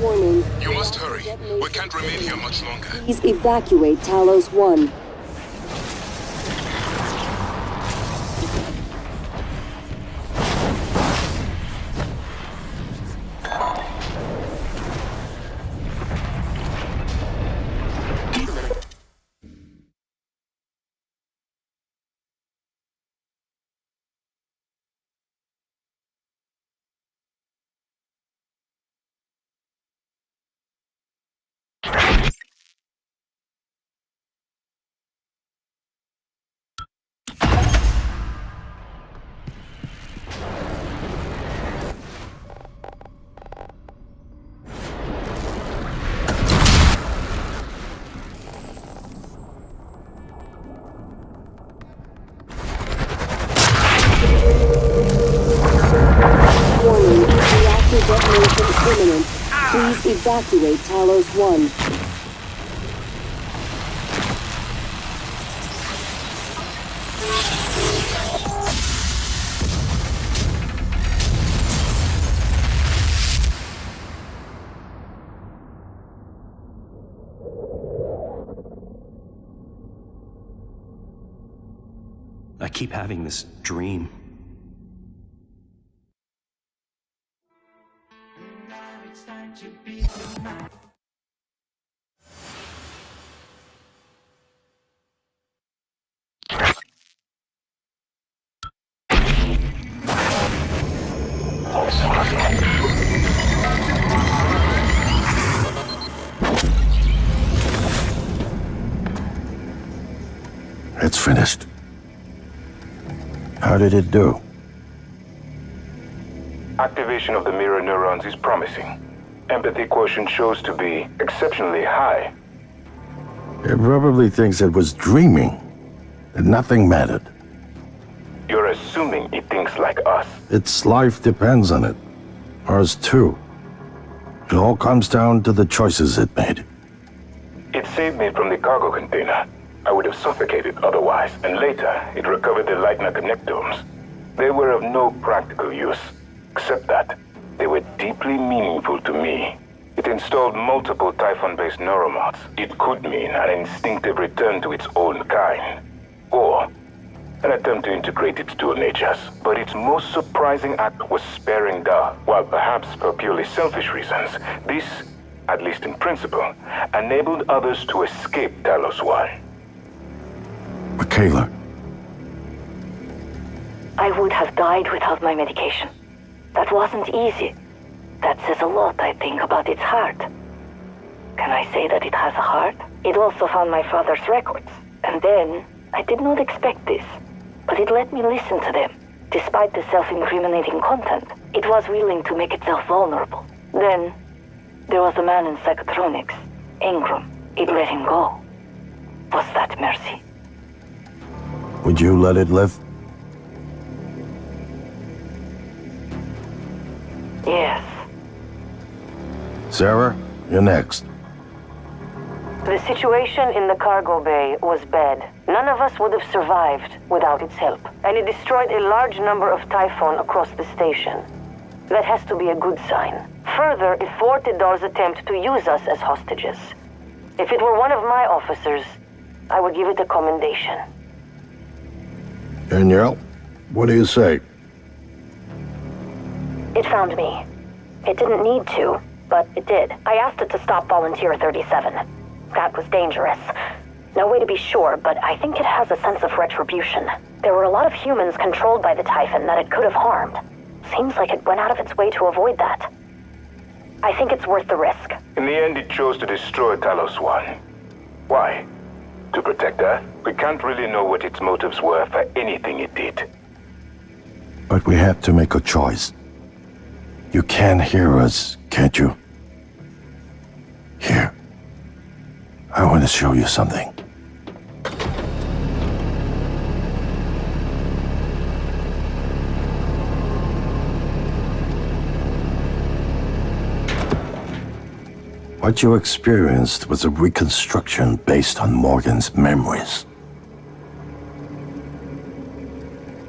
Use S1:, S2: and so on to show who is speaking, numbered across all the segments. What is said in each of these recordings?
S1: Warning.
S2: You must hurry. We can't remain here much longer.
S1: Please evacuate Talos I. Warning, reactor detonation imminent. Please evacuate Talos I.
S3: I keep having this dream.
S4: It's finished. How did it do?
S5: Activation of the mirror neurons is promising. Empathy quotient shows to be exceptionally high.
S4: It probably thinks it was dreaming, and nothing mattered.
S5: You're assuming it thinks like us.
S4: Its life depends on it. Ours too. It all comes down to the choices it made.
S5: It saved me from the cargo container. I would have suffocated otherwise, and later it recovered the Lightner connectomes. They were of no practical use, except that they were deeply meaningful to me. It installed multiple Typhon-based neuromods. It could mean an instinctive return to its own kind, or an attempt to integrate its dual natures. But its most surprising act was sparing Da. While perhaps for purely selfish reasons, this, at least in principle, enabled others to escape Talos I.
S4: Michaela,
S6: I would have died without my medication. That wasn't easy. That says a lot, I think, about its heart. Can I say that it has a heart? It also found my father's records. And then, I did not expect this, but it let me listen to them. Despite the self-incriminating content, it was willing to make itself vulnerable. Then, there was a man in psychotronics, Ingram. It let him go. Was that mercy?
S4: would you let it live?
S6: Yes.
S4: Sarah, you're next.
S6: The situation in the cargo bay was bad. None of us would have survived without its help. And it destroyed a large number of Typhon across the station. That has to be a good sign. Further, it thwarted Dar's attempt to use us as hostages. If it were one of my officers, I would give it a commendation.
S4: Danielle, what do you say?
S6: It found me. It didn't need to, but it did. I asked it to stop Volunteer 37. That was dangerous. No way to be sure, but I think it has a sense of retribution. There were a lot of humans controlled by the Typhon that it could have harmed. Seems like it went out of its way to avoid that. I think it's worth the risk.
S5: In the end, it chose to destroy Talos I. Why? To protect her? We can't really know what its motives were for anything it did.
S4: But we had to make a choice. You can hear us, can't you? Here. I want to show you something. What you experienced was a reconstruction based on Morgan's memories.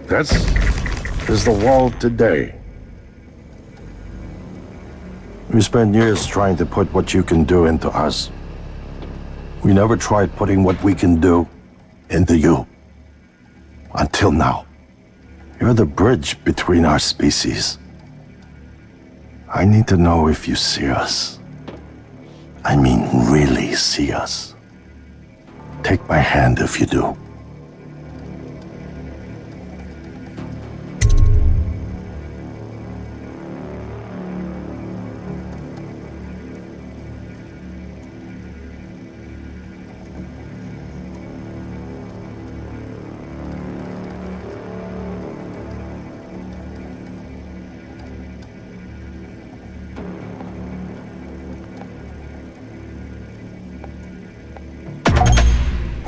S4: This is the world today. We spent years trying to put what you can do into us. We never tried putting what we can do into you. Until now. You're the bridge between our species. I need to know if you see us. I mean, really see us. Take my hand if you do.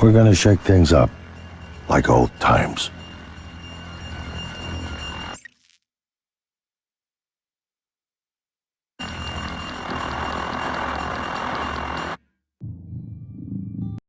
S4: We're gonna shake things up, like old times.